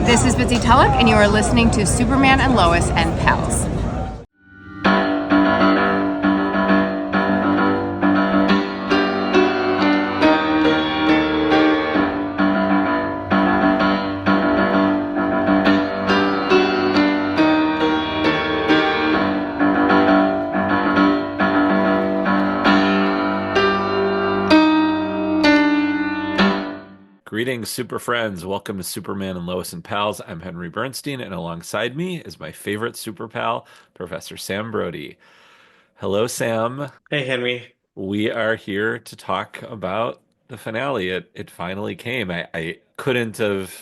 This is Bitsy Tulloch, and you are listening to Superman and Lois and Pals. Greetings, super friends. Welcome to Superman and Lois and Pals. I'm Henry Bernstein, and alongside me is my favorite super pal, Professor Sam Brody. Hello, Sam. Hey, Henry. We are here to talk about the finale. It finally came. I couldn't have,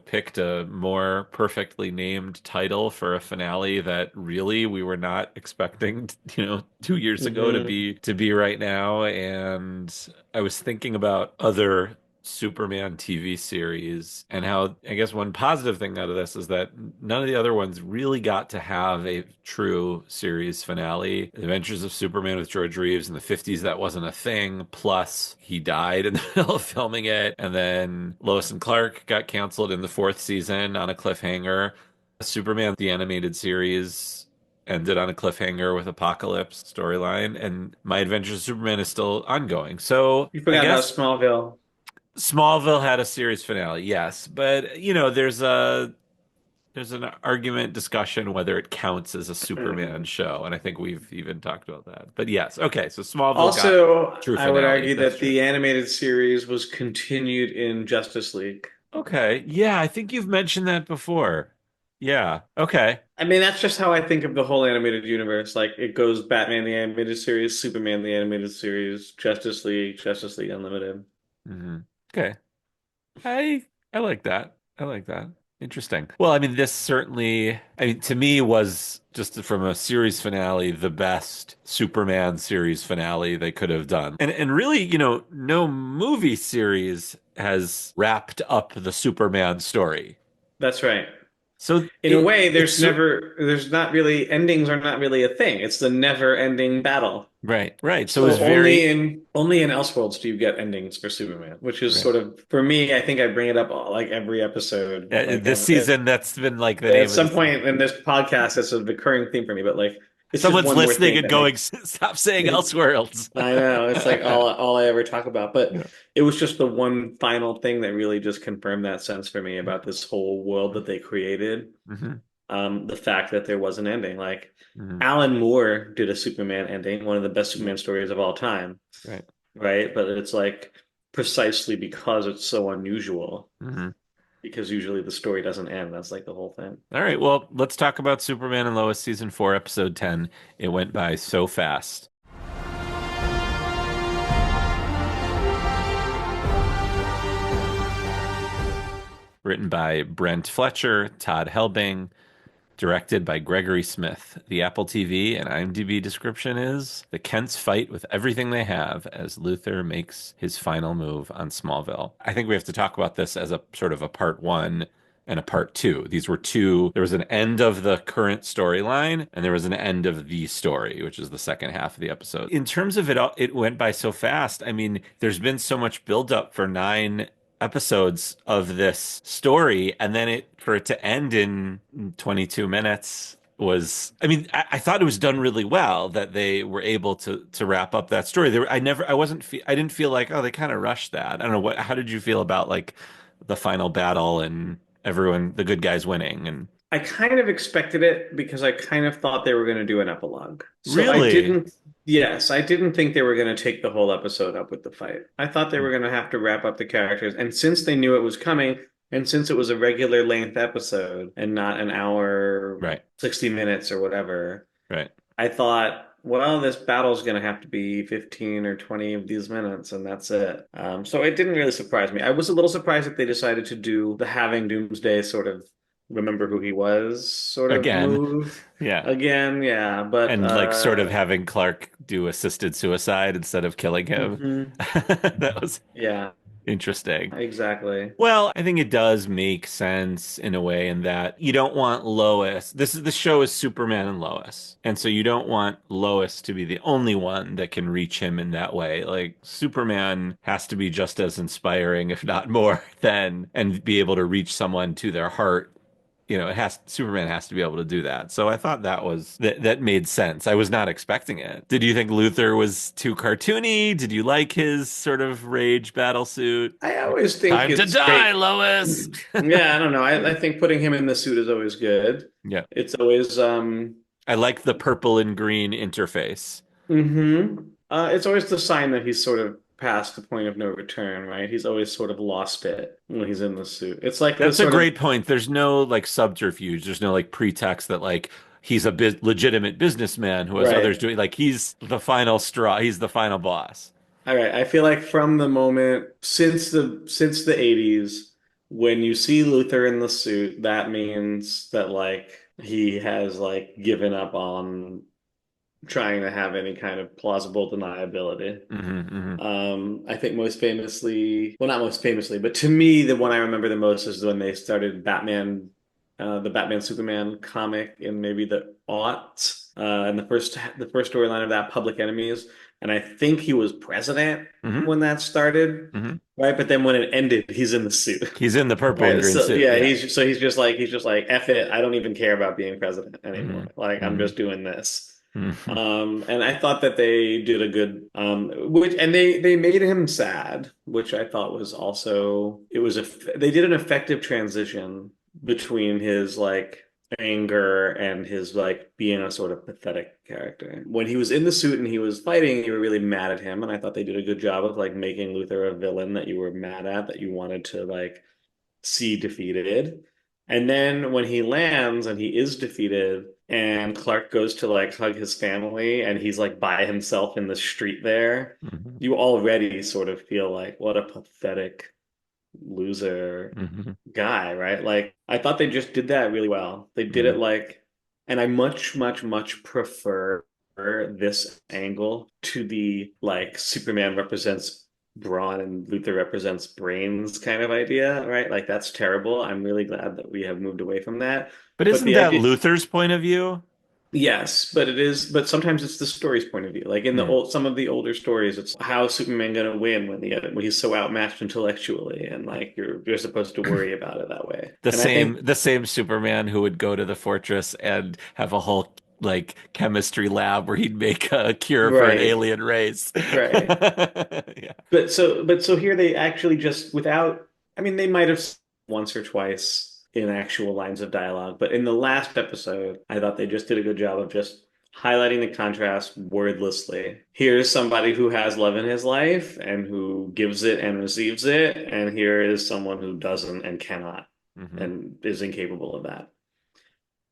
picked a more perfectly named title for a finale that really we were not expecting, 2 years ago to hmm be right now. And I was thinking about other Superman TV series and how I guess one positive thing out of this is that none of the other ones really got to have a true series finale. The Adventures of Superman with George Reeves in the 50s, that wasn't a thing. Plus, he died in the middle of filming it. And then Lois and Clark got canceled in the fourth season on a cliffhanger. Superman, the animated series, ended on a cliffhanger with Apocalypse storyline, and My Adventures of Superman is still ongoing. So You I forgot about guess Smallville. Smallville had a series finale, yes, but there's an argument discussion whether it counts as a Superman show, and I think we've even talked about that. But yes, okay, so Smallville got Also, true I would finale. argue That's that true. the animated series was continued in Justice League. Okay, yeah, I think you've mentioned that before. Yeah, okay. I mean, that's just how I think of the whole animated universe. Like, it goes Batman the animated series, Superman the animated series, Justice League Unlimited. hmm Okay. I like that. I like that. Interesting. Well, I mean, this certainly, I mean, to me was just from a series finale, the best Superman series finale they could have done. And really, no movie series has wrapped up the Superman story. That's right. So In a way, it's there's not really, endings are not really a thing. It's the never-ending battle. right, right. So it's So only very in Elseworlds do you get endings for Superman, which is right. sort of for me. I think I bring it up like every episode. Like This season, that's been like the at name of some this. point in this podcast, it's a recurring theme for me. But like, it's just Someone's one more listening thing and that going, makes stop saying it. Elseworlds. I know it's like all I ever talk about. But Yeah. it was just the one final thing that really just confirmed that sense for me about this whole world that they created. hmm The fact that there was an ending, like. hmm Alan Moore did a Superman ending, one of the best Superman stories of all time, Right. right? But it's like precisely because it's so unusual, hmm because usually the story doesn't end. That's like the whole thing. All right. Well, let's talk about Superman and Lois season 4, episode 10. It went by so fast. Written by Brent Fletcher, Todd Helbing, directed by Gregory Smith. The Apple TV and IMDb description is the Kents fight with everything they have as Luthor makes his final move on Smallville. I think we have to talk about this as a sort of a part one and a part two. These were two, there was an end of the current storyline and there was an end of the story, which is the second half of the episode. In terms of it, it went by so fast. I mean, there's been so much buildup for 9 episodes of this story, and then for it to end in 22 minutes was, I mean, I thought it was done really well that they were able to wrap up that story. I didn't feel like, oh, they kind of rushed that. I don't know how did you feel about like the final battle and everyone, the good guys winning? And I kind of expected it because I kind of thought they were going to do an epilogue. So really, yes, I didn't think they were going to take the whole episode up with the fight. I thought they were going to have to wrap up the characters. And since they knew it was coming, and since it was a regular length episode and not an hour, right, 60 minutes or whatever, right. I thought, well, this battle's going to have to be 15 or 20 of these minutes, and that's it. So it didn't really surprise me. I was a little surprised that they decided to do the having Doomsday sort of remember who he was sort of Again, move yeah. again. Yeah, but And like sort of having Clark do assisted suicide instead of killing him. mhm, That was yeah. Interesting. Exactly. Well, I think it does make sense in a way in that you don't want Lois. The show is Superman and Lois. And so you don't want Lois to be the only one that can reach him in that way. Like Superman has to be just as inspiring, if not more, than and be able to reach someone to their heart. Superman has to be able to do that. So I thought that made sense. I was not expecting it. Did you think Luthor was too cartoony? Did you like his sort of rage battle suit? I always think Time to it's die, great. Lois. Yeah, I don't know. I think putting him in the suit is always good. Yeah. It's always I like the purple and green interface. it's always the sign that he's sort of past the point of no return, right? He's always sort of lost it when he's in the suit. It's like the That's a sort of great point. There's no like subterfuge. There's no like pretext that like he's a legitimate businessman who has others right. doing like he's the final straw. He's the final boss. All right. I feel like from the moment since the 80s, when you see Luther in the suit, that means that like he has like given up on trying to have any kind of plausible deniability. Hmm. I think most famously, well, not most famously, but to me, the one I remember the most is when they started the Batman Superman comic in maybe the aughts, and the first storyline of that, Public Enemies, and I think he was president Hmm. when that started, Hmm. right? But then when it ended, he's in the suit. He's in the purple and Right. green So suit. yeah, Yeah. he's just like F it. I don't even care about being president Hmm. anymore. Like I'm Hmm. just doing this. Hmm. And I thought that they did a good which and they made him sad, which I thought was also they did an effective transition between his like anger and his like being a sort of pathetic character. When he was in the suit and he was fighting, you were really mad at him, and I thought they did a good job of like making Luthor a villain that you were mad at, that you wanted to like see defeated. And then when he lands and he is defeated, and Clark goes to like hug his family, and he's like by himself in the street there, Hmm. you already sort of feel like, what a pathetic loser Hmm. guy, right? Like, I thought they just did that really well. They did it Hmm. like, and I much, much, much prefer this angle to the like Superman represents brawn and Luthor represents brains kind of idea, right? Like, that's terrible. I'm really glad that we have moved away from that. But But isn't the that idea, Luther's point of view? yes, but sometimes it's the story's point of view. Like in Hmm. some of the older stories, it's how Superman gonna win when he's so outmatched intellectually, and like you're supposed to worry about it that way. The And I same think the same Superman who would go to the fortress and have a whole like chemistry lab where he'd make a cure for an right, alien race. right. Yeah. But so here they actually just without, I mean, they might have once or twice in actual lines of dialogue, but in the last episode, I thought they just did a good job of just highlighting the contrast wordlessly. Here's somebody who has love in his life and who gives it and receives it, and here is someone who doesn't and cannot Hmm. and is incapable of that.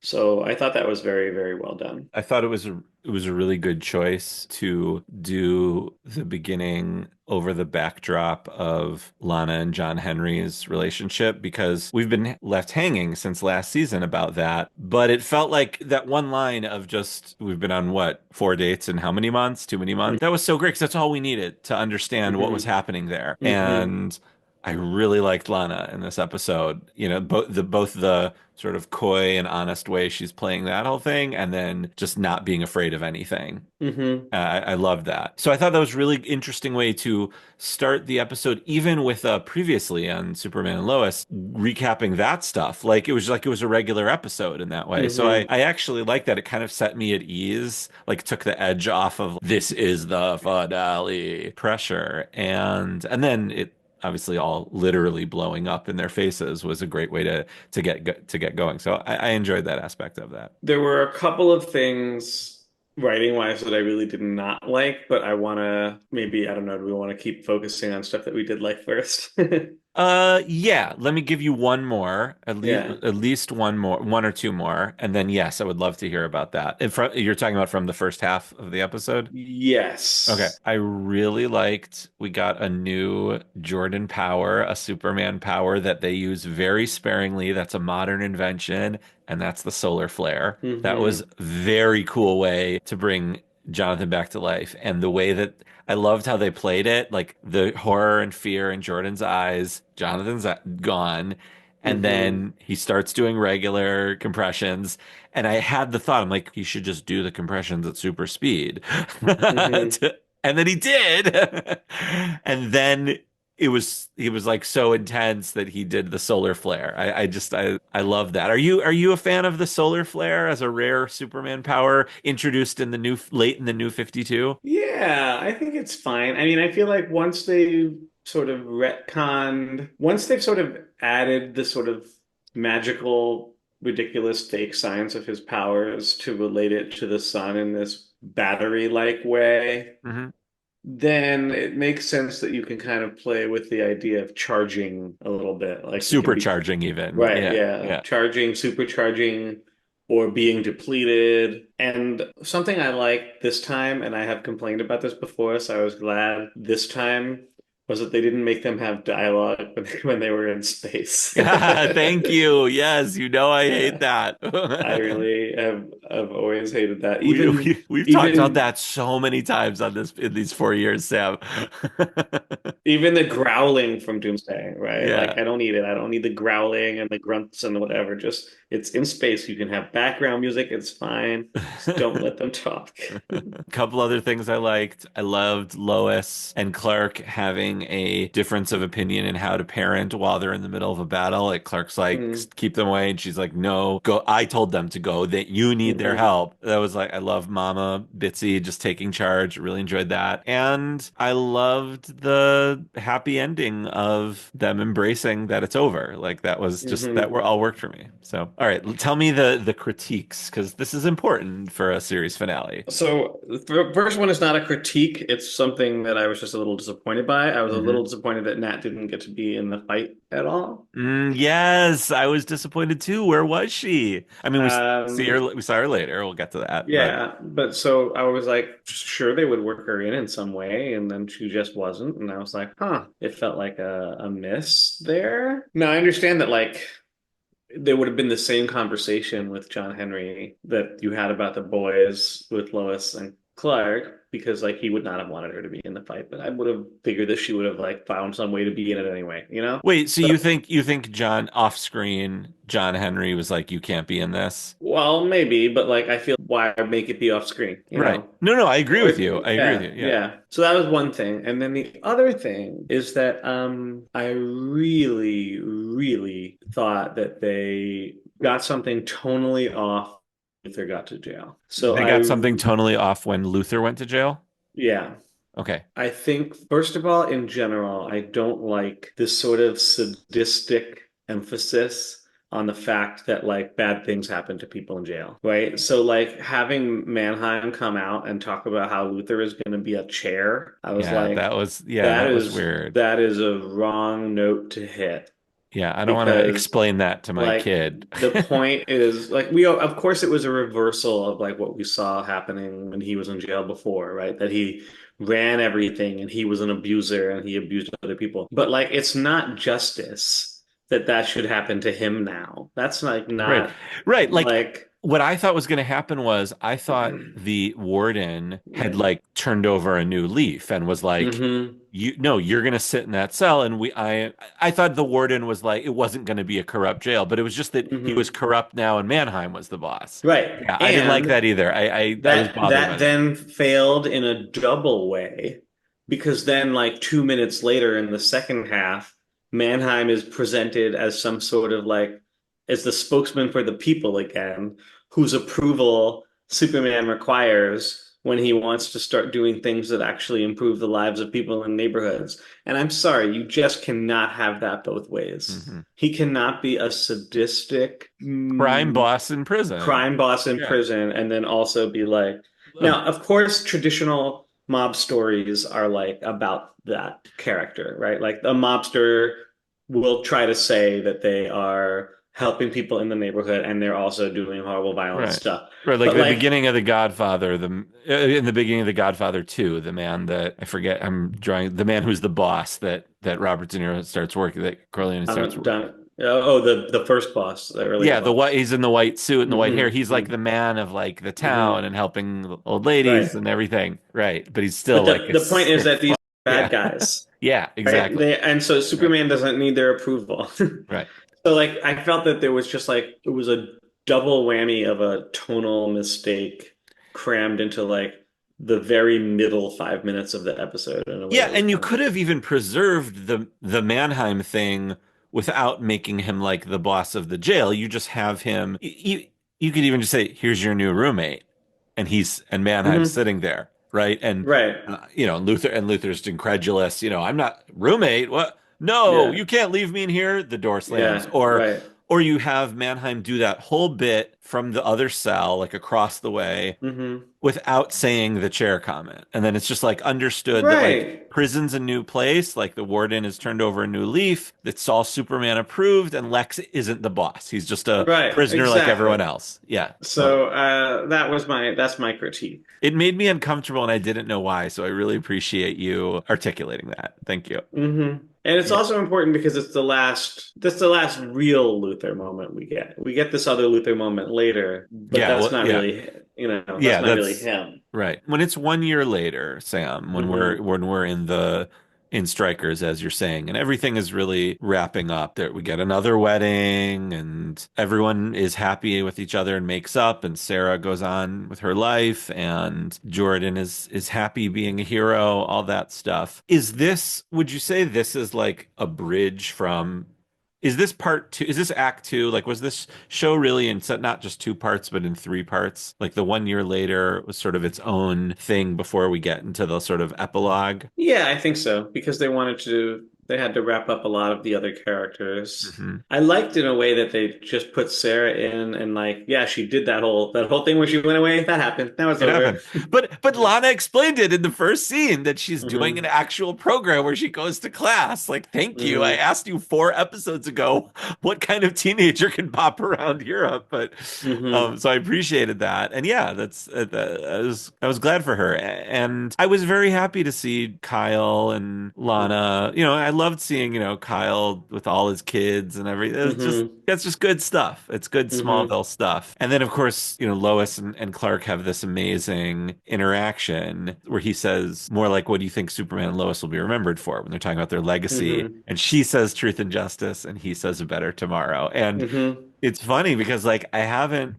So I thought that was very, very well done. I thought it was a really good choice to do the beginning over the backdrop of Lana and John Henry's relationship because we've been left hanging since last season about that. But it felt like that one line of just we've been on what, 4 dates in how many months? Too many months. That was so great because that's all we needed to understand what was Hmm. happening there. Hmm. And I really liked Lana in this episode. Both the sort of coy and honest way she's playing that whole thing, and then just not being afraid of anything. Hmm. I love that. So I thought that was a really interesting way to start the episode, even with previously on Superman and Lois, recapping that stuff. Like it was a regular episode in that way. So I, Hmm. I actually like that. It kind of set me at ease, like took the edge off of this is the finale pressure. And then it obviously all literally blowing up in their faces was a great way to get going. So I enjoyed that aspect of that. There were a couple of things writing wise that I really did not like, but I want to maybe, I don't know, do we want to keep focusing on stuff that we did like first? Yeah, let me give you one more, Yeah. at least one more, one or two more, and then yes, I would love to hear about that. You're talking about from the first half of the episode? Okay. Yes. I really liked we got a new Jordan power, a Superman power that they use very sparingly. That's a modern invention, and that's the solar flare. That was Hmm. very cool way to bring Jonathan back to life. And the way that I loved how they played it, like the horror and fear in Jordan's eyes, Jonathan's gone. And Hmm. then he starts doing regular compressions. And I had the thought, I'm like, he should just do the compressions at super speed. Hmm. And then he did. And then he was like so intense that he did the solar flare. I love that. Are you a fan of the solar flare as a rare Superman power introduced in the new late in the new 52? Yeah, I think it's fine. I mean, I feel like once they've sort of added the sort of magical, ridiculous fake science of his powers to relate it to the sun in this battery-like way, Hmm. then it makes sense that you can kind of play with the idea of charging a little bit. Like he can be, Supercharging even. right, Yeah. yeah, Yeah. charging, supercharging, or being depleted. And something I like this time, and I have complained about this before, so I was glad this time, was that they didn't make them have dialogue when they were in space. Thank you. Yes, I hate Yeah, that. I really have always hated that. We've talked about Even that so many times on this in these 4 years, Sam. Even the growling from Doomsday, right? Like, Yeah. I don't need it. I don't need the growling and the grunts and whatever. Just it's in space. You can have background music. It's fine. Just don't let them talk. A couple other things I liked. I loved Lois and Clark having a difference of opinion in how to parent while they're in the middle of a battle. Like Clark's like, Mm, keep them away, and she's like, no, go. I told them to go. That you need their hmm. help. That was like, I love Mama Bitsy just taking charge. Really enjoyed that, and I loved the happy ending of them embracing that it's over. Like that was just that Hmm. were all worked for me. So, all right, tell me the critiques because this is important for a series finale. So the first one is not a critique. It's something that I was just a little disappointed by. I was a little Hmm. disappointed that Nat didn't get to be in the fight at all. Yes, I was disappointed too. Where was she? I mean, Um, we saw her later. We'll get to that, but Yeah, but so I was like, sure, they would work her in some way, and then she just wasn't, and I was like, huh, it felt like a miss there. Now I understand that like there would have been the same conversation with John Henry that you had about the boys with Lois and Clark, because like he would not have wanted her to be in the fight, but I would have figured that she would have like found some way to be in it anyway, you know? wait, so So you think John off screen, John Henry was like, you can't be in this? well, maybe, but like I feel why make it be off screen, you Right. know? No, no, I agree Or with you. I agree with yeah, you. Yeah. yeah. So that was one thing. And then the other thing is that I really, really thought that they got something tonally off if they got to jail. So They got something tonally off when Luthor went to jail. yeah. Okay. I think, first of all, in general, I don't like this sort of sadistic emphasis on the fact that like bad things happen to people in jail, right? So like having Mannheim come out and talk about how Luther is going to be a chair, I was like, that That was is weird. that is a wrong note to hit Yeah, I don't want to because explain that to my like kid. the point is like we of course it was a reversal of like what we saw happening when he was in jail before, right? That he ran everything and he was an abuser and he abused other people. But like it's not justice that that should happen to him now. That's like Right. not Right. Like like what I thought was going to happen was I thought the warden had like turned over a new leaf and was like, hmm. you no, you're going to sit in that cell. And I thought the warden was like, it wasn't going to be a corrupt jail, but it was just that he was Hmm. corrupt now and Mannheim was the boss. Right. Yeah, I didn't like And that either. I was bothered by that that. then failed in a double way because then like 2 minutes later in the second half, Mannheim is presented as some sort of like as the spokesman for the people again, whose approval Superman requires when he wants to start doing things that actually improve the lives of people in neighborhoods. And I'm sorry, you just cannot have that both ways. Hmm. He cannot be a sadistic, Crime boss in prison. crime boss in Yeah. prison and then also be like now of course traditional mob stories are like about that character, right? Like a mobster will try to say that they are helping people in the neighborhood and they're also doing horrible violent Right. stuff, Right, like but the like beginning of The Godfather, in the beginning of The Godfather 2, the man that I forget, I'm drawing the man who's the boss that Robert De Niro starts working, that Corleone starts. Don The first boss, the early Yeah, the white boss. he's in the white suit and the white hair. Hmm. He's like the man of like the town Hmm. and helping old ladies Right. and everything. Right. But he's still But like a the point is sick that these fuck. are bad Yeah. guys, Yeah, right? exactly. And so Right. Superman doesn't need their approval. Right. So like I felt that there was just like it was a double whammy of a tonal mistake crammed into like the very middle 5 minutes of the episode in a way Yeah, that was and you kind of could have even preserved the Mannheim thing without making him like the boss of the jail. You just have him. You could even just say, "Here's your new roommate," and Mannheim's Mhm. sitting there, right? And Right. Luther's incredulous. I'm not roommate. What? No, Yeah. you can't leave me in here. The door slams, Yeah. Right. or you have Mannheim do that whole bit from the other cell, like across the way Hmm. without saying the chair comment. And then it's just like understood that like Right. prison's a new place, like the warden has turned over a new leaf, that's all Superman approved, and Lex isn't the boss. He's just a Right. prisoner like everyone Exactly. else. Yeah, totally. So that's my critique. It made me uncomfortable and I didn't know why, so I really appreciate you articulating that. Thank you. Hmm. And it's Yeah. also important because that's the last real Luthor moment we get. We get this other Luthor moment later, but Yeah, that's well, not yeah. really, that's Yeah, not really that's him. right. When it's 1 year later, Sam, when we're Hmm. when we're in Strikers, as you're saying, and everything is really wrapping up. There, we get another wedding, and everyone is happy with each other and makes up, and Sarah goes on with her life, and Jordan is happy being a hero, all that stuff. Would you say this is like a bridge from? Is this part two? Is this act two? Like, was this show really in set not just two parts, but in three parts? Like the 1 year later was sort of its own thing before we get into the sort of epilogue. Yeah, I think so because they had to wrap up a lot of the other characters. Hmm. I liked in a way that they just put Sarah in and like, yeah, she did that whole thing where she went away. That happened. That was It over. happened. But Lana explained it in the first scene that she's doing an Hmm. actual program where she goes to class. Like, thank you. I Hmm. asked you 4 episodes ago what kind of teenager can pop around Europe, but Hmm. so I appreciated that. And yeah, I was glad for her. And I was very happy to see Kyle and Lana. I loved seeing, Kyle with all his kids and everything. Hmm. That's just good stuff. It's good Hmm. Smallville stuff. And then, of course, Lois and Clark have this amazing interaction where he says, more like, what do you think Superman and Lois will be remembered for when they're talking about their legacy? Hmm. And she says truth and justice, and he says a better tomorrow. And Hmm. it's funny because, like, I haven't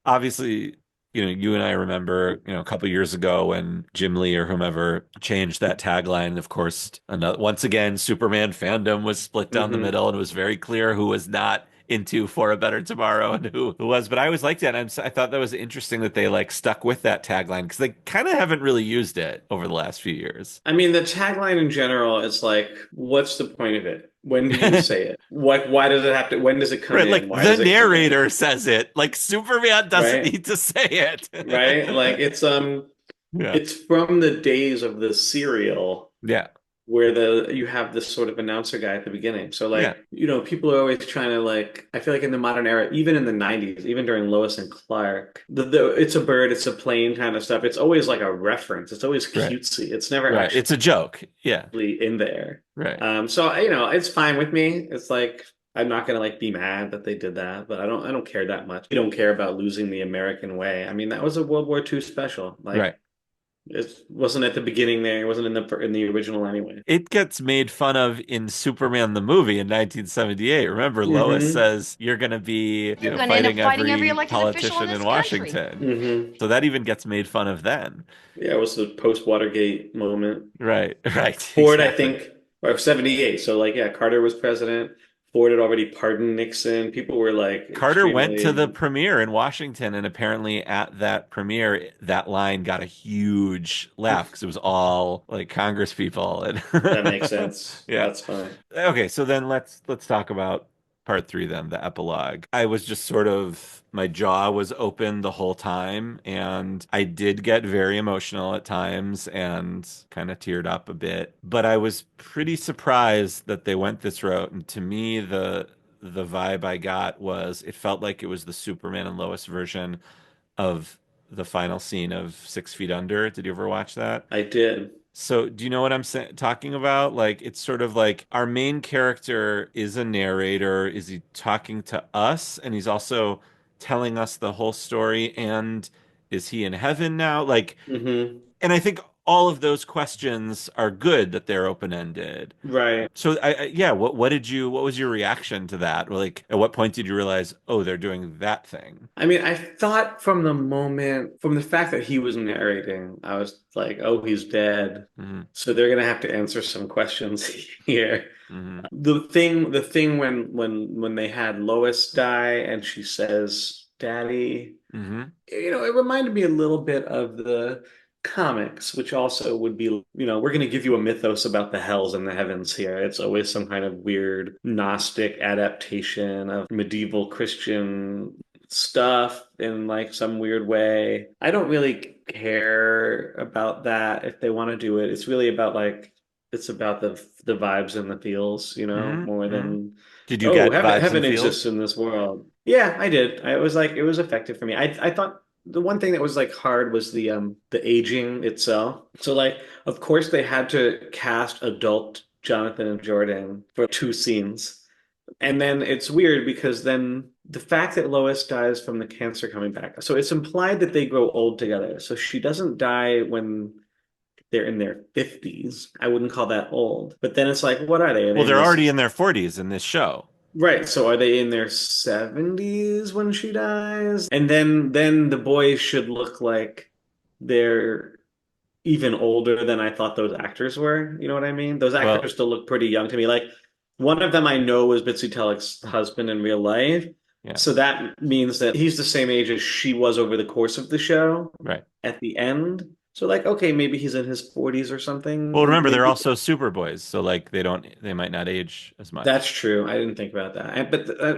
obviously, you and I remember, a couple years ago when Jim Lee or whomever changed that tagline. Of course, once again, Superman fandom was split down the Hmm. middle, and it was very clear who was not into For a Better Tomorrow and who was. But I always liked that. I thought that was interesting that they like stuck with that tagline because they kind of haven't really used it over the last few years. I mean, the tagline in general is like, what's the point of it? When do you say it? Why does it have to, when does it come Right, in? like Why the does it come in? narrator says it. Like Superman doesn't Right? need to say it. Right? Like Yeah. it's from the days of the serial Yeah. where you have this sort of announcer guy at the beginning. So Yeah. like, people are always trying to like I feel like in the modern era, even in the 90s, even during Lois and Clark, the it's a bird, it's a plane kind of stuff. It's always like a reference. It's always Right. cutesy. It's never Right. actually It's a joke. Yeah. in there. Right. So it's fine with me. It's like I'm not gonna like be mad that they did that, but I don't care that much. We don't care about losing the American way. I mean, that was a World War II special. Like Right. it wasn't at the beginning there. It wasn't in the original anyway. It gets made fun of in Superman the movie in 1978. Remember, Lois Hmm. says you're going to be, You're going to end up fighting fighting every every elected official in politician in this country. Washington. Hmm. So that even gets made fun of then. Yeah, it was the post Watergate moment. Right. Right. Ford, I Exactly. think, or 78. So like, yeah, Carter was president. Ford had already pardoned Nixon. People were like Carter went to the extremely. premiere in Washington, and apparently at that premiere, that line got a huge laugh because it was all like Congress people. And That makes sense. yeah. That's fine. Okay, so then let's talk about part three then, the epilogue. I was just sort of my jaw was open the whole time, and I did get very emotional at times and kind of teared up a bit. But I was pretty surprised that they went this route. And to me, the vibe I got was it felt like it was the Superman and Lois version of the final scene of 6 Feet Under. Did you ever watch that? I did. So, do you know what I'm talking about? Like, it's sort of like our main character is a narrator. Is he talking to us? And he's also telling us the whole story. And is he in heaven now? Like, Hmm. and I think all of those questions are good that they're open-ended. Right. So, yeah, what was your reaction to that? Like, at what point did you realize, oh, they're doing that thing? I mean, I thought from the fact that he was narrating, I was like, oh, he's dead. Hmm. So they're gonna have to answer some questions here. Hmm. The thing when they had Lois die and she says, "Daddy," Hmm. it reminded me a little bit of the comics, which also would be, we're going to give you a mythos about the hells and the heavens here. It's always some kind of weird Gnostic adaptation of medieval Christian stuff in like some weird way. I don't really care about that if they want to do it. It's really about like it's about the vibes and the feels, Hmm. more Hmm. than Did you oh, get heaven, vibes and heaven exists feels? in this world. Yeah, I did. I was like, it was effective for me. I thought the one thing that was like hard was the aging itself. So like, of course, they had to cast adult Jonathan and Jordan for two scenes, and then it's weird because then the fact that Lois dies from the cancer coming back, so it's implied that they grow old together. So she doesn't die when they're in their 50s. I wouldn't call that old. But then it's like, what are they? Are Well, they in they're already this in their 40s in this show. Right, so are they in their 70s when she dies? And then the boys should look like they're even older than I thought those actors were. You know what I mean? Those Well, actors still look pretty young to me. Like one of them I know was Bitsy Telek's husband in real life. yeah, So that means that he's the same age as she was over the course of the show right. at the end. So like, okay, maybe he's in his 40s or Well, something. remember they're Maybe also Superboys, so like they might not age as that's much. true. I didn't think about that.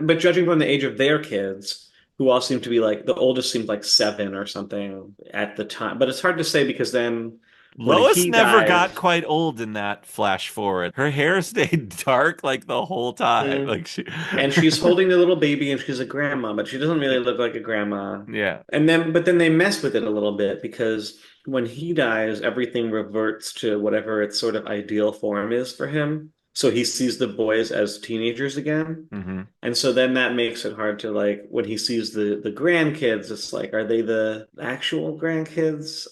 But judging from the age of their kids, who all seem to be like the oldest seemed like 7 or something at the time. But it's hard to say because then when Lois he never died, got quite old in that flash forward. Her hair stayed dark like the whole time. mm, Like she and she's holding the little baby and she's a grandma, but she doesn't really Yeah. look like a grandma. Yeah. But then they mess with it a little bit because when he dies, everything reverts to whatever its sort of ideal form is for him. So he sees the boys as teenagers again. Hmm. And so then that makes it hard to like when he sees the grandkids, it's like, are they the actual grandkids?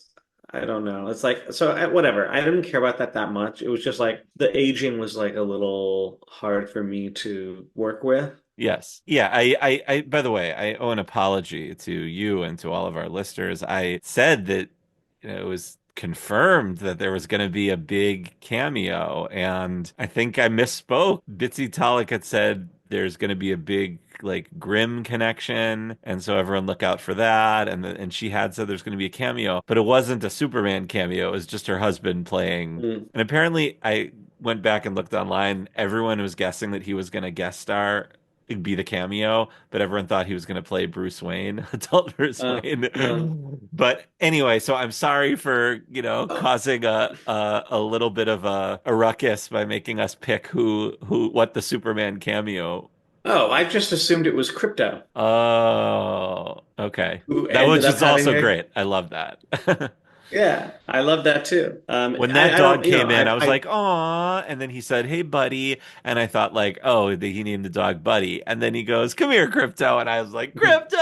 I don't know. It's like so whatever. I didn't care about that much. It was just like the aging was like a little hard for me to work with. Yes. Yeah. By the way, I owe an apology to you and to all of our listeners. I said that, it was confirmed that there was going to be a big cameo, and I think I misspoke. Bitsy Talik had said there's going to be a big, like, Grimm connection, and so everyone look out for that. And she had said there's going to be a cameo, but it wasn't a Superman cameo. It was just her husband playing. Mm. And apparently, I went back and looked online. Everyone was guessing that he was going to guest star be the cameo, but everyone thought he was going to play Bruce Wayne, adult Bruce Uh, Wayne. uh, But anyway, so I'm sorry for, oh, causing a little bit of a ruckus by making us pick what the Superman cameo. oh, I just assumed it was Crypto Oh, okay. who That ended which up is having also a great. I love that. yeah, I love that too. When that I dog don't, came in, I was I like, "Aw!" And then he said, "Hey, buddy," and I thought, like, "Oh, he named the dog Buddy." And then he goes, "Come here, Crypto," and I was like, "Crypto!"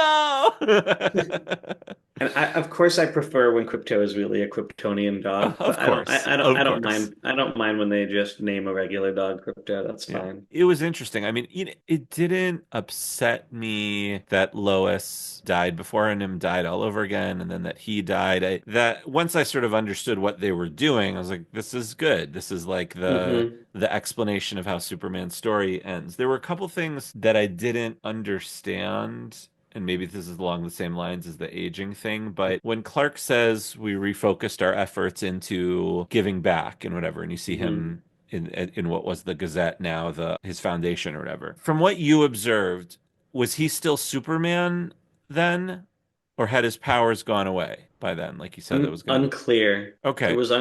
And of course, I prefer when Crypto is really a Kryptonian dog, but Of course, I of don't course. mind. I don't mind when they just name a regular dog Crypto. That's Yeah. fine. It was interesting. I mean, it didn't upset me that Lois died before and him died all over again, and then that he died. That once I sort of understood what they were doing, I was like, this is good. This is like Hmm. the explanation of how Superman's story ends. There were a couple things that I didn't understand. And maybe this is along the same lines as the aging thing, but when Clark says we refocused our efforts into giving back and whatever, and you see Hmm. him in what was the Gazette, now the his foundation or whatever. From what you observed, was he still Superman then, or had his powers gone away by then? Like you said, that was gonna. Unclear. Okay, It was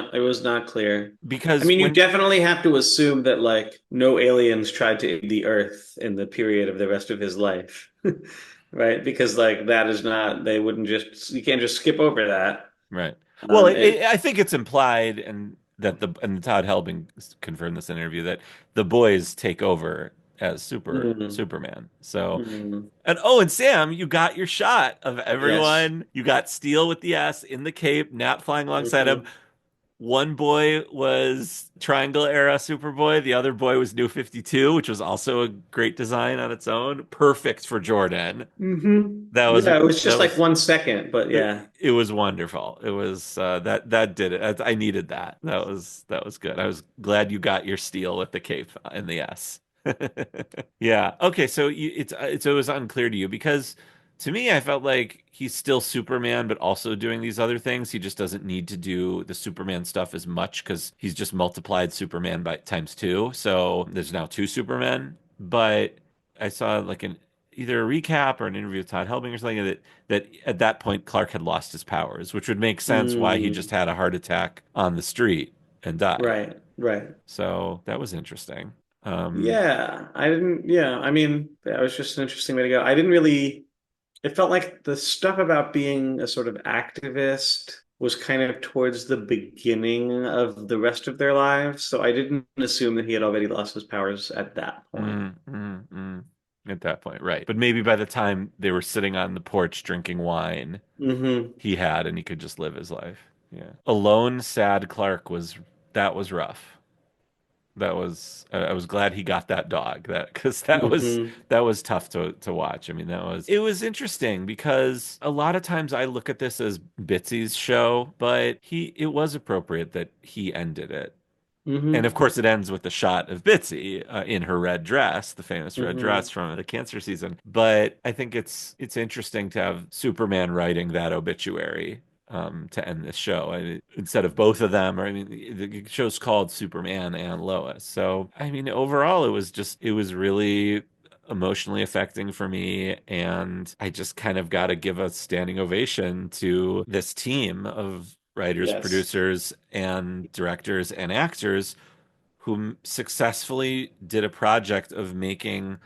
not clear. I because mean, you when definitely have to assume that like no aliens tried to invade the Earth in the period of the rest of his life, right? Because like that is not you can't just skip over that. right. Well, It I think it's implied and that the and Todd Helbing confirmed this in an interview that the boys take over as Mm, Superman. So mm, and Sam, you got your shot of yes. everyone. You got Steel with the S in the cape, Nat flying alongside him. Hmm. One boy was Triangle era Superboy. The other boy was New 52, which was also a great design on its own. Perfect for Jordan. Hmm. That was Yeah, it was that just like was 1 second, but yeah. it was wonderful. It was that did it. I needed that. That was good. I was glad you got your Steel with the cape and the S. Yeah. Okay. So it's it was unclear to you because to me I felt like he's still Superman, but also doing these other things. He just doesn't need to do the Superman stuff as much because he's just multiplied Superman by times two. So there's now two Supermen. But I saw like an either a recap or an interview with Todd Helbing or something that at that point Clark had lost his powers, which would make sense why he just Mm, had a heart attack on the street and died. right, right. So that was interesting. Um, Yeah, I didn't, yeah, I mean, that was just an interesting way to go. I didn't really, it felt like the stuff about being a sort of activist was kind of towards the beginning of the rest of their lives. So I didn't assume that he had already lost his powers at that point. mm, mm, mm. At that point, right. But maybe by the time they were sitting on the porch drinking wine, Hmm. he had and he could just live his life. Yeah. Alone, sad Clark was that was rough. That was I was glad he got that dog that because Hmm. that was tough to watch. I mean, that was it was interesting because a lot of times I look at this as Bitsy's show, but he it was appropriate that he ended it. And of Hmm. course, it ends with the shot of Bitsy in her red dress, the famous red dress Hmm. from the cancer season. But I think it's interesting to have Superman writing that obituary to end this show. I mean, instead of both of them, or I mean, the show's called Superman and Lois. So I mean, overall, it was really emotionally affecting for me, and I just kind of got to give a standing ovation to this team of writers, Yes. producers, and directors and actors who successfully did a project of making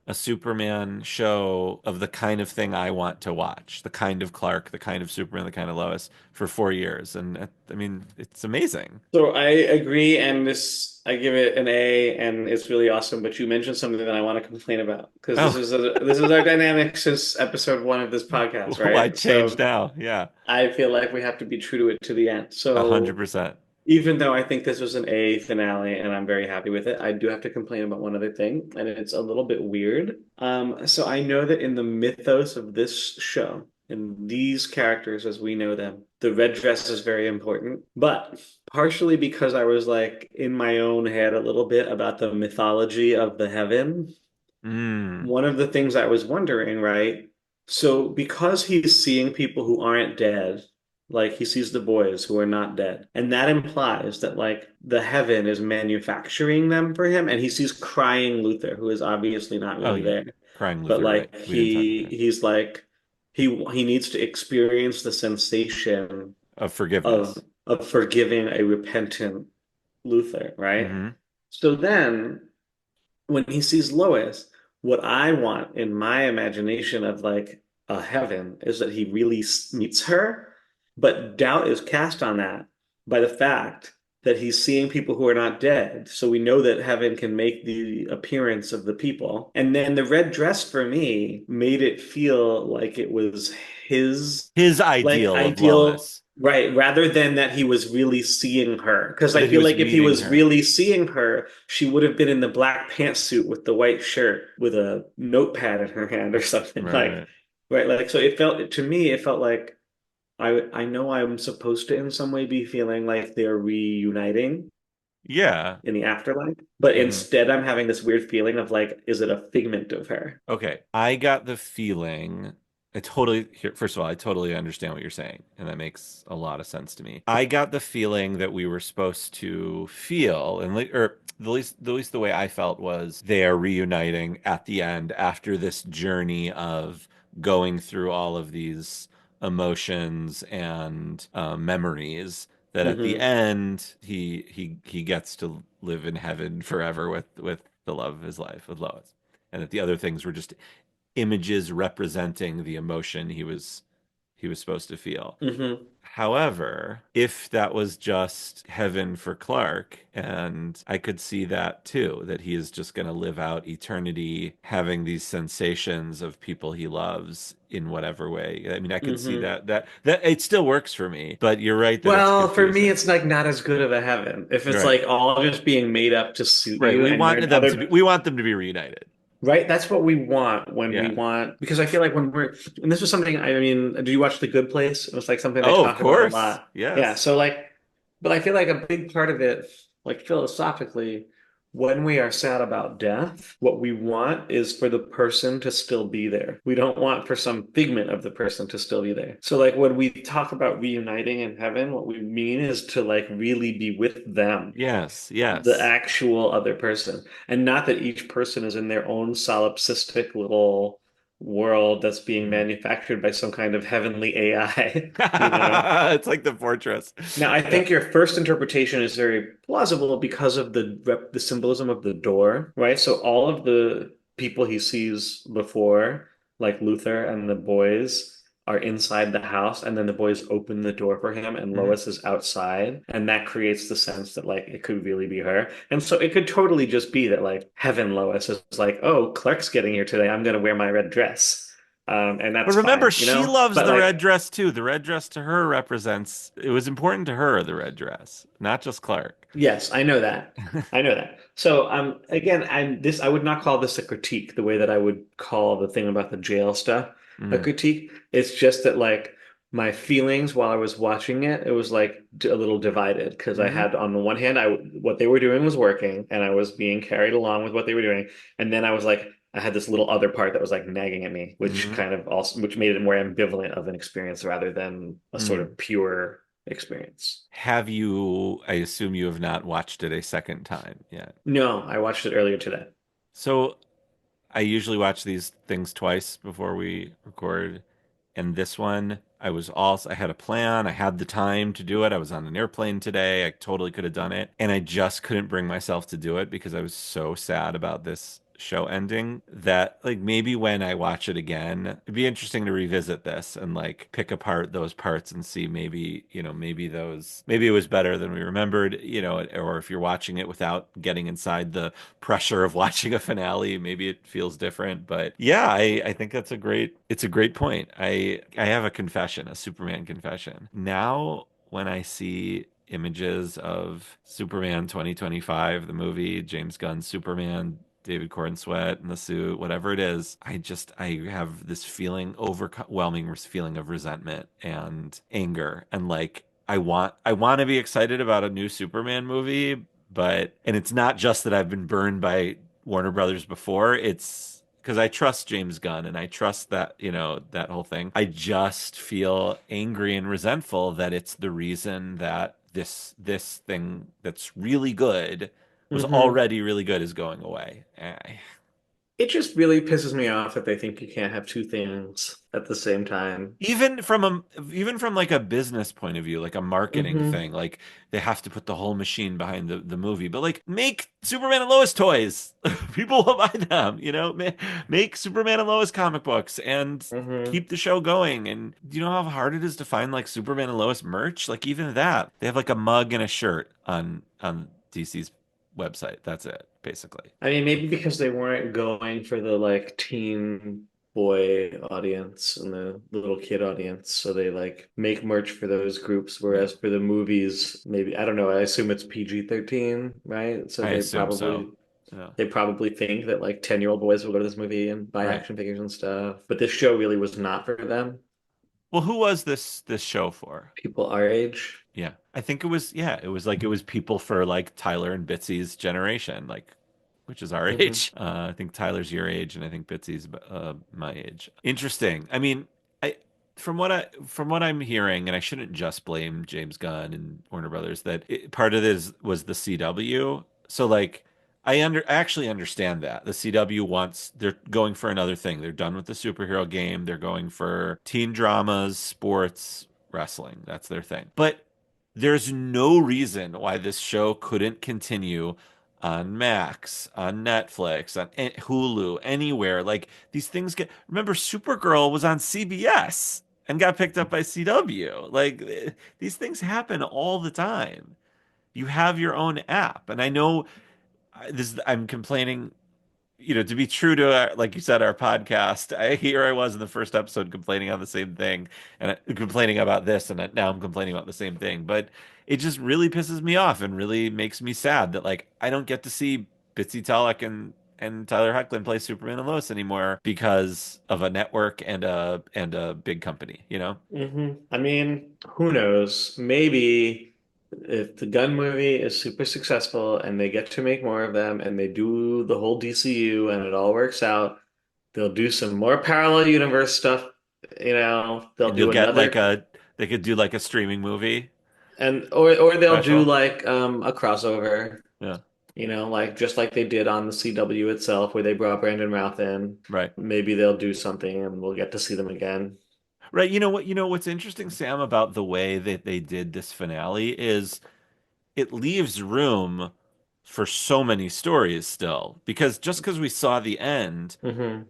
a Superman show of the kind of thing I want to watch, the kind of Clark, the kind of Superman, the kind of Lois for 4 years. And I mean, it's amazing. So I agree, and this I give it an A, and it's really awesome. But you mentioned something that I want to complain about because Oh, this is our dynamic since episode 1 of this podcast, why right? change So now? Yeah, I feel like we have to be true to it to the end. a hundred So percent. even though I think this was an A finale, and I'm very happy with it, I do have to complain about one other thing, and it's a little bit weird. So I know that in the mythos of this show, in these characters as we know them, the red dress is very important. But partially because I was like in my own head a little bit about the mythology of the heaven, Mm. one of the things I was wondering, right? So because he's seeing people who aren't dead, like he sees the boys who are not dead, and that implies that like the heaven is manufacturing them for him, and he sees crying Luthor, who is obviously not Oh really yeah, there, crying but Luthor, right? like We didn't talk about him. he's like he needs to experience the sensation Of of forgiveness. forgiving a repentant Luthor, right? Hmm. So then when he sees Lois, what I want in my imagination of like a heaven is that he really meets her, but doubt is cast on that by the fact that he's seeing people who are not dead. So we know that heaven can make the appearance of the people. And then the red dress for me made it feel like it was his His like ideal of ideal. Lois, Right, rather than that he was really seeing her. Because I that he feel was like if he meeting was her. really seeing her, she would have been in the black pantsuit with the white shirt with a notepad in her hand or something. Right, Like, right. right, like so it felt to me, it felt like I know I'm supposed to in some way be feeling like they're reuniting Yeah. in the afterlife, but Hmm. instead I'm having this weird feeling of like, is it a figment of her? Okay. I got the feeling first of all, I totally understand what you're saying, and that makes a lot of sense to me. I got the feeling that we were supposed to feel, or the least the way I felt was they are reuniting at the end after this journey of going through all of these emotions and memories. That at the Hmm. end he gets to live in heaven forever with the love of his life with Lois, and that the other things were just images representing the emotion he was supposed to feel. Hmm. However, if that was just heaven for Clark, and I could see that too, that he is just going to live out eternity having these sensations of people he loves in whatever way. I mean, I could see Hmm. that it still works for me, but you're right that it's Well, for me, confusing. it's like not as good of a heaven. If it's Right. like all just being made up to suit Right. you, We and want then them to be other, we want them to be reunited. right? That's what we want when we Yeah. want, because I feel like when we're, and this was something, I mean, did you watch The Good Place? It was like something they Oh, of talk about a course. lot. Yeah. Yes. So like, but I feel like a big part of it, like philosophically, when we are sad about death, what we want is for the person to still be there. We don't want for some figment of the person to still be there. So like when we talk about reuniting in heaven, what we mean is to like really be with them, Yes. the Yes. actual other person, and not that each person is in their own solipsistic little world that's being Mhm. manufactured by some kind of heavenly AI, you know? It's like the fortress. Now, I Yeah. think your first interpretation is very plausible because of the symbolism of the door, right? So all of the people he sees before, like Luther and the boys, are inside the house, and then the boys open the door for him, and Mhm. Lois is outside, and that creates the sense that like it could really be her. And so it could totally just be that like Heaven Lois is like, oh, Clark's getting here today. I'm gonna wear my red dress. And But that's remember, fine, you she know? loves But the red like dress too. The red dress to her represents, it was important to her, the red dress, not just Clark. yes, I know that. I know that. So again, I would not call this a critique the way that I would call the thing about the jail stuff a Mhm. critique. It's just that like my feelings while I was watching it, it was like a little divided because I Mhm. had on the one hand, what they were doing was working and I was being carried along with what they were doing. And then I was like I had this little other part that was like nagging at me, which Mhm. kind of also which made it more ambivalent of an experience rather than a sort Mhm. of pure experience. Have you, I assume you have not watched it a second time yet. No, I watched it earlier today. So I usually watch these things twice before we record. And this one, I had a plan. I had the time to do it. I was on an airplane today. I totally could have done it. And I just couldn't bring myself to do it because I was so sad about this show ending that like maybe when I watch it again, it'd be interesting to revisit this and like pick apart those parts and see maybe, maybe it was better than we remembered, or if you're watching it without getting inside the pressure of watching a finale, maybe it feels different. But yeah, I think it's a great point. I have a confession, a Superman confession. Now when I see images of Superman 2025, the movie, James Gunn's Superman, David Corn Sweat in the suit, whatever it is, I have this overwhelming feeling of resentment and anger and like I want to be excited about a new Superman movie, and it's not just that I've been burned by Warner Brothers before, it's because I trust James Gunn and I trust that, that whole thing. I just feel angry and resentful that it's the reason that this thing that's really good was Hmm. already really good is going away. It just really pisses me off that they think you can't have two things at the same time. Even from like a business point of view, like a marketing Hmm. thing, like they have to put the whole machine behind the movie, but like make Superman and Lois toys. People will buy them, make Superman and Lois comic books and Hmm. keep the show going. And do you know how hard it is to find like Superman and Lois merch? Like even that, they have like a mug and a shirt on DC's website. That's it, basically. I mean, maybe because they weren't going for the like teen boy audience and the little kid audience, so they like make merch for those groups. Yeah, Whereas for the movies, maybe I don't know. I assume it's PG-13, right? So I they assume so. probably Yeah, they probably think that like 10-year-old boys will go to this movie and buy right. action figures and stuff. But this show really was not for them. Well, who was this show for? People our age. Yeah. I think it was people for like Tyler and Bitsy's generation, like which is our Hmm. age. I think Tyler's your age and I think Bitsy's my age. Interesting. I mean, I from what I'm hearing, and I shouldn't just blame James Gunn and Warner Brothers, that part of this was the CW. So like I actually understand that. The CW they're going for another thing. They're done with the superhero game. They're going for teen dramas, sports, wrestling. That's their thing. But there's no reason why this show couldn't continue on Max, on Netflix, on Hulu, anywhere. Like these things remember Supergirl was on CBS and got picked up by CW. Like these things happen all the time. You have your own app, and I know I'm complaining, to be true to like you said, our podcast. Here I was in the first episode complaining on the same thing, and complaining about this, and now I'm complaining about the same thing. But it just really pisses me off and really makes me sad that like I don't get to see Bitsy Talek and Tyler Hoechlin play Superman and Lois anymore because of a network and a big company, you know? I mean, who knows? Maybe if the gun movie is super successful and they get to make more of them and they do the whole DCU and it all works out, they'll do some more parallel universe stuff. They'll And you'll do get like another they could do like a streaming movie and or they'll do special. like a crossover, Yeah, like just like they did on the CW itself where they brought Brandon Routh in. right. Maybe they'll do something and we'll get to see them again. Right. What's interesting, Sam, about the way that they did this finale is it leaves room for so many stories still. Because we saw the end hmm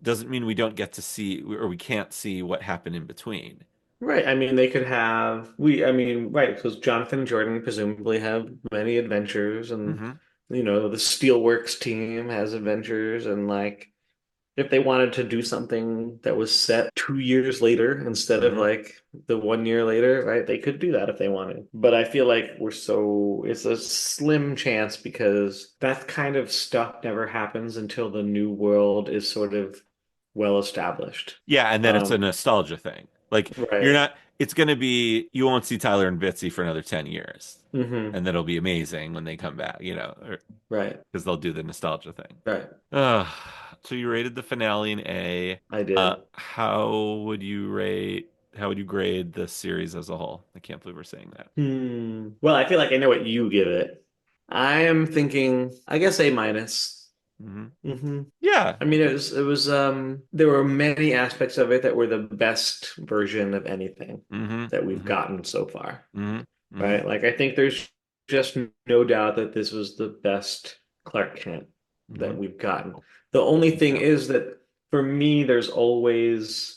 doesn't mean we don't get to see or we can't see what happened in between. Right. I mean, they could have right, because Jonathan and Jordan presumably have many adventures, and Hmm. the Steelworks team has adventures, and like if they wanted to do something that was set 2 years later instead of Hmm. like the 1 year later, right? They could do that if they wanted. But I feel like it's a slim chance because that kind of stuff never happens until the new world is sort of well established. Yeah, and then it's a Um, nostalgia thing. Like you're right. not it's gonna be you won't see Tyler and Bitsy for another 10 years. hmm And that'll be amazing when they come back, Right. because they'll do the nostalgia thing. Right. Uh, so you rated the finale an A. I did. How would you grade the series as a whole? I can't believe we're saying that. Well, I feel like I know what you give it. I am thinking, I guess A minus. Hmm. hmm Yeah. I mean, there were many aspects of it that were the best version of anything Hmm. that we've Hmm. gotten so far, Hmm. Hmm. right? Like, I think there's just no doubt that this was the best Clark Kent that Hmm. we've gotten. The only thing Yeah. is that for me, there's always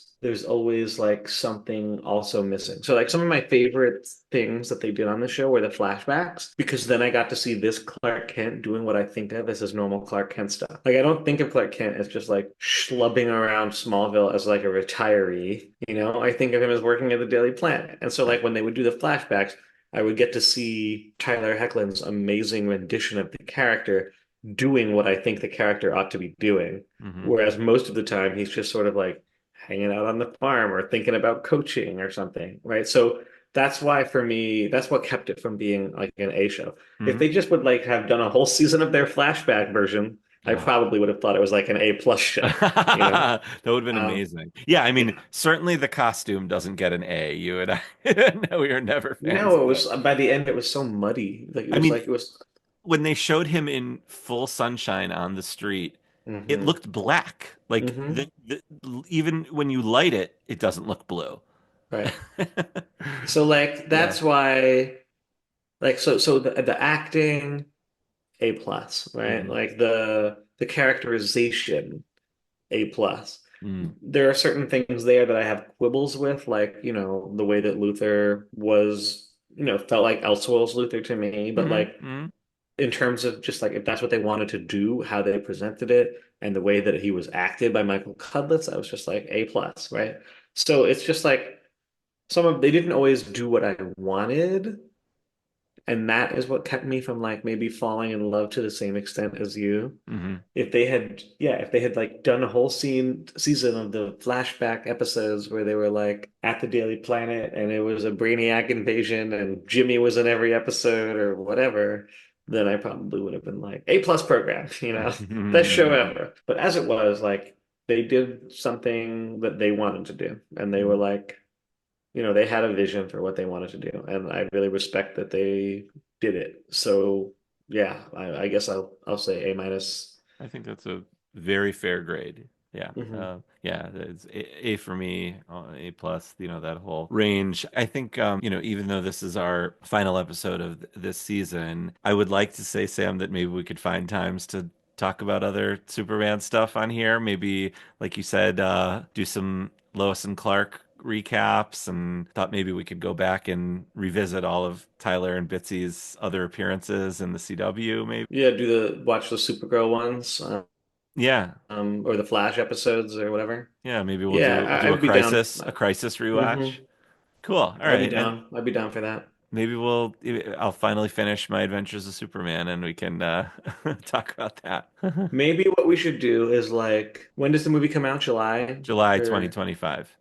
like something also missing. So like some of my favorite things that they did on the show were the flashbacks because then I got to see this Clark Kent doing what I think of as his normal Clark Kent stuff. Like I don't think of Clark Kent as just like schlubbing around Smallville as like a retiree, I think of him as working at the Daily Planet. And so like when they would do the flashbacks, I would get to see Tyler Hoechlin's amazing rendition of the character doing what I think the character ought to be doing. Hmm. Whereas most of the time he's just sort of like hanging out on the farm or thinking about coaching or something, right? So that's why for me, that's what kept it from being like an A show. If Hmm. they just would like have done a whole season of their flashback version, I Oh. probably would have thought it was like an A plus show, you know? That would have been Um, amazing. Yeah, I mean, yeah. certainly the costume doesn't get an A. You and I, no, we are never fans No, of it that. was by the end it was so muddy. I mean, It was when they showed him in full sunshine on the street, it hmm looked black. Like hmm even when you light it, it doesn't look blue. right. So like Yeah. that's why like so the acting A plus, right? Hmm. Like the characterization A plus. Mm. There are certain things there that I have quibbles with, like, the way that Luthor was, felt like Elseworlds Luthor to me, but Hmm. like Hmm. in terms of just like if that's what they wanted to do, how they presented it, and the way that he was acted by Michael Cudlitz, I was just like A plus, right? So it's just like they didn't always do what I wanted, and that is what kept me from like maybe falling in love to the same extent as you. Hmm. If they had like done a whole season of the flashback episodes where they were like at the Daily Planet and it was a Brainiac invasion and Jimmy was in every episode or whatever, then I probably would have been like A plus program, best show ever. But as it was, like they did something that they wanted to do, and they were like, they had a vision for what they wanted to do, and I really respect that they did it. So yeah, I guess I'll say A minus. I think that's a very fair grade. Yeah. hmm Yeah, it's A for me, A plus, that whole range. I think, even though this is our final episode of this season, I would like to say, Sam, that maybe we could find times to talk about other Superman stuff on here. Maybe, like you said, do some Lois and Clark recaps and thought maybe we could go back and revisit all of Tyler and Bitsy's other appearances in the CW, maybe. Yeah, watch the Supergirl ones, Yeah. or the Flash episodes or whatever. Yeah, maybe we'll Yeah, do I'd be down. a crisis rewatch. Hmm Cool. All I'd be right. And down. I'd be down for that. maybe I'll finally finish my Adventures of Superman and we can talk about that. Maybe what we should do is like, when does the movie come out? July? July Or 2025.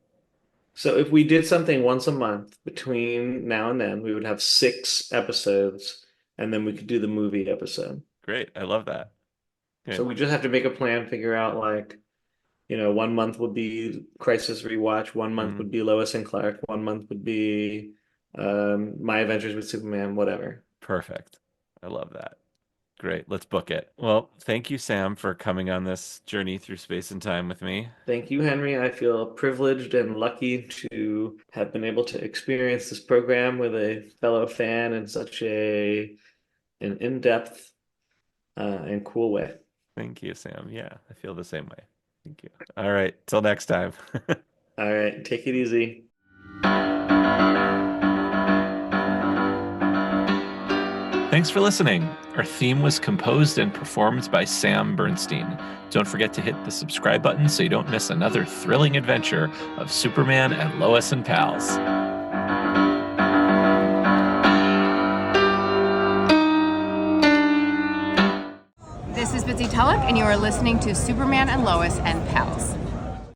so if we did something once a month between now and then, we would have 6 episodes, and then we could do the movie episode. Great. I love that. So Good. we just have to make a plan, figure out like, 1 month would be Crisis Rewatch, 1 month Mhm. would be Lois and Clark, 1 month would be My Adventures with Superman, whatever. Perfect. I love that. Great. Let's book it. Well, thank you, Sam, for coming on this journey through space and time with me. Thank you, Henry. I feel privileged and lucky to have been able to experience this program with a fellow fan in such an in-depth and cool way. Thank you, Sam. Yeah, I feel the same way. Thank you. All right. Till next time. All right, take it easy. Thanks for listening. Our theme was composed and performed by Sam Bernstein. Don't forget to hit the subscribe button so you don't miss another thrilling adventure of Superman and Lois and Pals. This is Bitsy Tulloch, and you are listening to Superman and Lois and Pals.